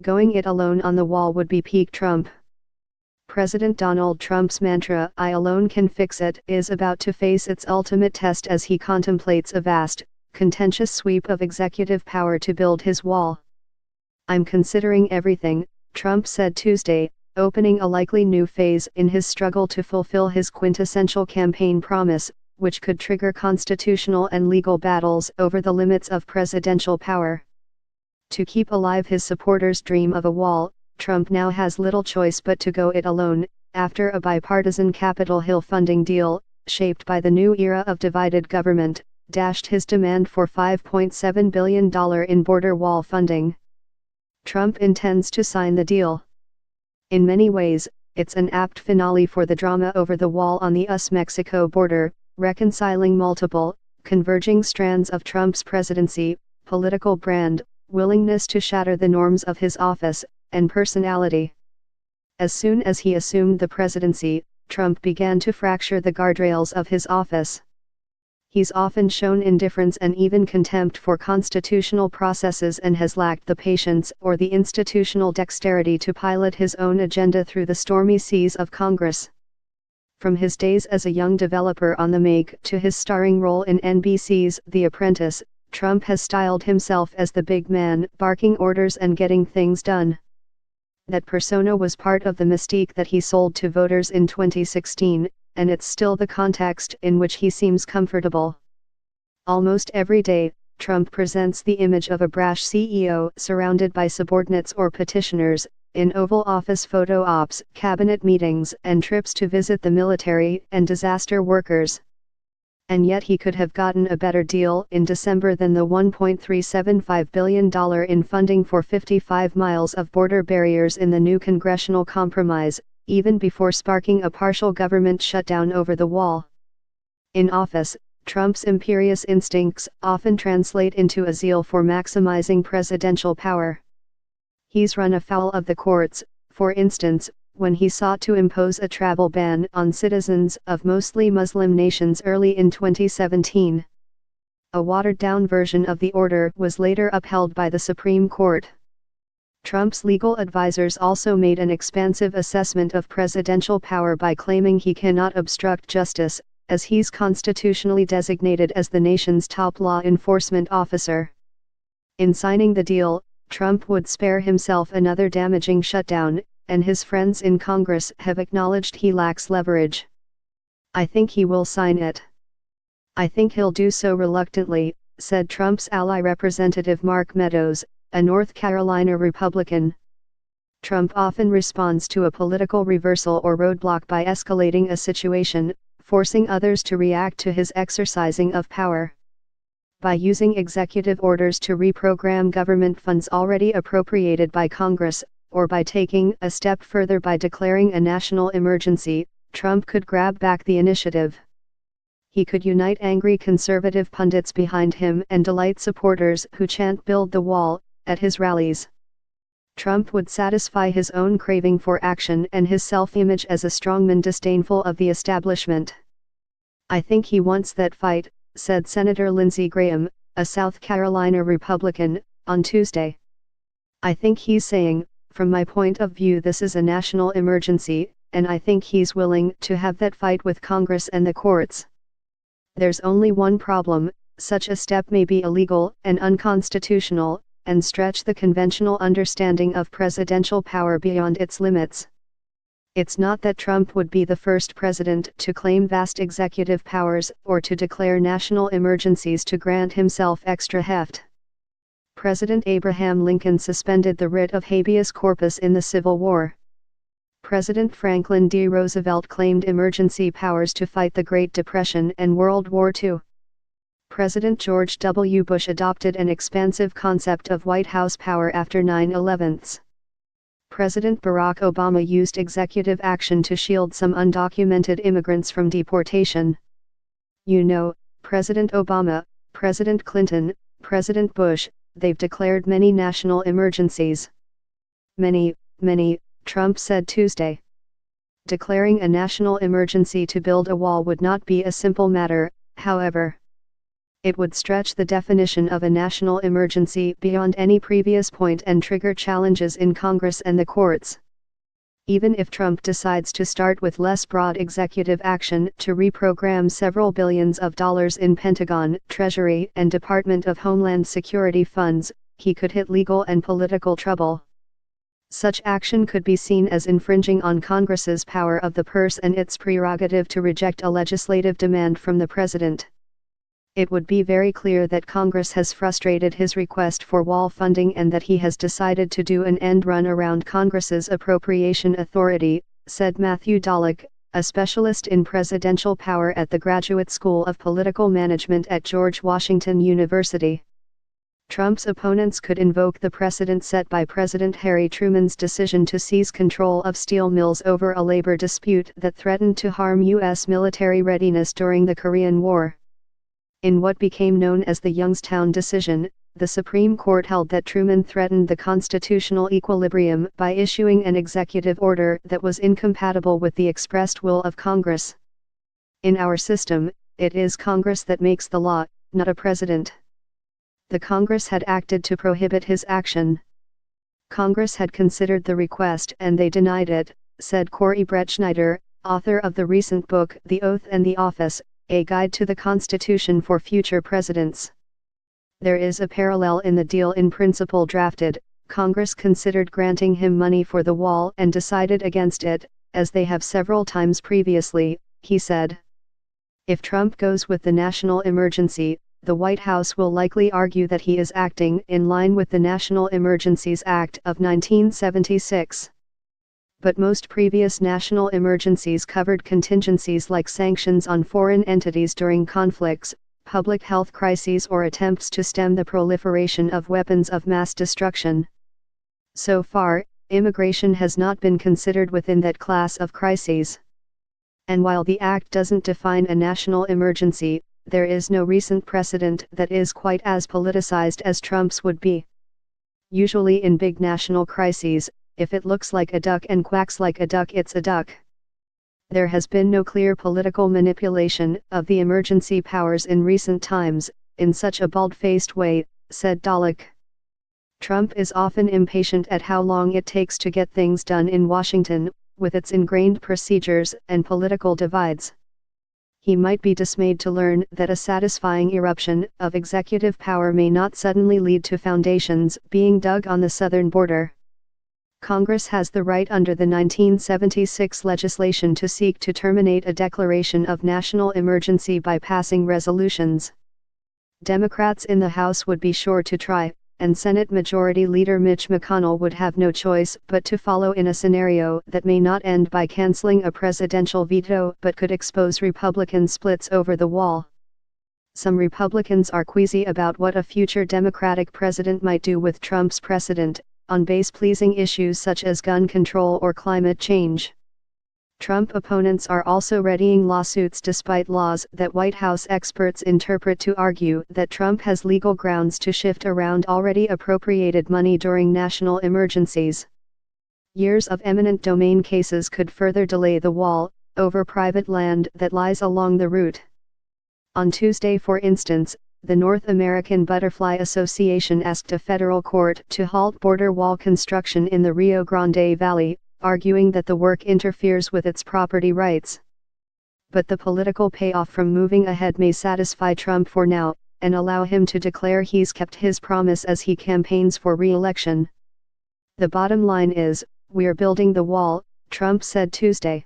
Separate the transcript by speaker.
Speaker 1: Going it alone on the wall would be peak Trump. President Donald Trump's mantra, "I alone can fix it," is about to face its ultimate test as he contemplates a vast, contentious sweep of executive power to build his wall. "I'm considering everything," Trump said Tuesday, opening a likely new phase in his struggle to fulfill his quintessential campaign promise, which could trigger constitutional and legal battles over the limits of presidential power. To keep alive his supporters' dream of a wall, Trump now has little choice but to go it alone, after a bipartisan Capitol Hill funding deal, shaped by the new era of divided government, dashed his demand for $5.7 billion in border wall funding. Trump intends to sign the deal. In many ways, it's an apt finale for the drama over the wall on the US-Mexico border, reconciling multiple, converging strands of Trump's presidency, political brand, willingness to shatter the norms of his office, and personality. As soon as he assumed the presidency, Trump began to fracture the guardrails of his office. He's often shown indifference and even contempt for constitutional processes and has lacked the patience or the institutional dexterity to pilot his own agenda through the stormy seas of Congress. From his days as a young developer on the Make to his starring role in NBC's The Apprentice, Trump has styled himself as the big man, barking orders and getting things done. That persona was part of the mystique that he sold to voters in 2016, and it's still the context in which he seems comfortable. Almost every day, Trump presents the image of a brash CEO surrounded by subordinates or petitioners, in Oval Office photo ops, cabinet meetings, and trips to visit the military and disaster workers. And yet he could have gotten a better deal in December than the $1.375 billion in funding for 55 miles of border barriers in the new congressional compromise, even before sparking a partial government shutdown over the wall. In office, Trump's imperious instincts often translate into a zeal for maximizing presidential power. He's run afoul of the courts, for instance, when he sought to impose a travel ban on citizens of mostly Muslim nations early in 2017. A watered-down version of the order was later upheld by the Supreme Court. Trump's legal advisors also made an expansive assessment of presidential power by claiming he cannot obstruct justice, as he's constitutionally designated as the nation's top law enforcement officer. In signing the deal, Trump would spare himself another damaging shutdown, and his friends in Congress have acknowledged he lacks leverage. "I think he will sign it. I think he'll do so reluctantly," said Trump's ally Representative Mark Meadows, a North Carolina Republican. Trump often responds to a political reversal or roadblock by escalating a situation, forcing others to react to his exercising of power. By using executive orders to reprogram government funds already appropriated by Congress, or by taking a step further by declaring a national emergency, Trump could grab back the initiative. He could unite angry conservative pundits behind him and delight supporters who chant "Build the Wall" at his rallies. Trump would satisfy his own craving for action and his self-image as a strongman disdainful of the establishment. "I think he wants that fight," said Senator Lindsey Graham, a South Carolina Republican, on Tuesday. "I think he's saying, from my point of view this is a national emergency, and I think he's willing to have that fight with Congress and the courts. There's only one problem: such a step may be illegal and unconstitutional, and stretch the conventional understanding of presidential power beyond its limits." It's not that Trump would be the first president to claim vast executive powers or to declare national emergencies to grant himself extra heft. President Abraham Lincoln suspended the writ of habeas corpus in the Civil War. President Franklin D. Roosevelt claimed emergency powers to fight the Great Depression and World War II. President George W. Bush adopted an expansive concept of White House power after 9/11. President Barack Obama used executive action to shield some undocumented immigrants from deportation. President Obama, President Clinton, President Bush, they've declared many national emergencies. Many, Trump said Tuesday. Declaring a national emergency to build a wall would not be a simple matter, however. It would stretch the definition of a national emergency beyond any previous point and trigger challenges in Congress and the courts. Even if Trump decides to start with less broad executive action to reprogram several billions of dollars in Pentagon, Treasury, and Department of Homeland Security funds, he could hit legal and political trouble. Such action could be seen as infringing on Congress's power of the purse and its prerogative to reject a legislative demand from the president. It would be very clear that Congress has frustrated his request for wall funding and that he has decided to do an end run around Congress's appropriation authority, said Matthew Dallek, a specialist in presidential power at the Graduate School of Political Management at George Washington University. Trump's opponents could invoke the precedent set by President Harry Truman's decision to seize control of steel mills over a labor dispute that threatened to harm U.S. military readiness during the Korean War. In what became known as the Youngstown decision, the Supreme Court held that Truman threatened the constitutional equilibrium by issuing an executive order that was incompatible with the expressed will of Congress. In our system, it is Congress that makes the law, not a president. The Congress had acted to prohibit his action. Congress had considered the request and they denied it, said Corey Brettschneider, author of the recent book The Oath and the Office, A Guide to the Constitution for Future Presidents. There is a parallel in the deal in principle drafted. Congress considered granting him money for the wall and decided against it, as they have several times previously, he said. If Trump goes with the national emergency, the White House will likely argue that he is acting in line with the National Emergencies Act of 1976. But most previous national emergencies covered contingencies like sanctions on foreign entities during conflicts, public health crises, or attempts to stem the proliferation of weapons of mass destruction. So far, immigration has not been considered within that class of crises. And while the act doesn't define a national emergency, there is no recent precedent that is quite as politicized as Trump's would be. Usually in big national crises, if it looks like a duck and quacks like a duck, it's a duck. There has been no clear political manipulation of the emergency powers in recent times, in such a bald-faced way, said Dallek. Trump is often impatient at how long it takes to get things done in Washington, with its ingrained procedures and political divides. He might be dismayed to learn that a satisfying eruption of executive power may not suddenly lead to foundations being dug on the southern border. Congress has the right under the 1976 legislation to seek to terminate a declaration of national emergency by passing resolutions. Democrats in the House would be sure to try, and Senate Majority Leader Mitch McConnell would have no choice but to follow in a scenario that may not end by canceling a presidential veto but could expose Republican splits over the wall. Some Republicans are queasy about what a future Democratic president might do with Trump's precedent, on base-pleasing issues such as gun control or climate change. Trump opponents are also readying lawsuits despite laws that White House experts interpret to argue that Trump has legal grounds to shift around already appropriated money during national emergencies. Years of eminent domain cases could further delay the wall, over private land that lies along the route. On Tuesday, for instance, the North American Butterfly Association asked a federal court to halt border wall construction in the Rio Grande Valley, arguing that the work interferes with its property rights. But the political payoff from moving ahead may satisfy Trump for now, and allow him to declare he's kept his promise as he campaigns for re-election. The bottom line is, we're building the wall, Trump said Tuesday.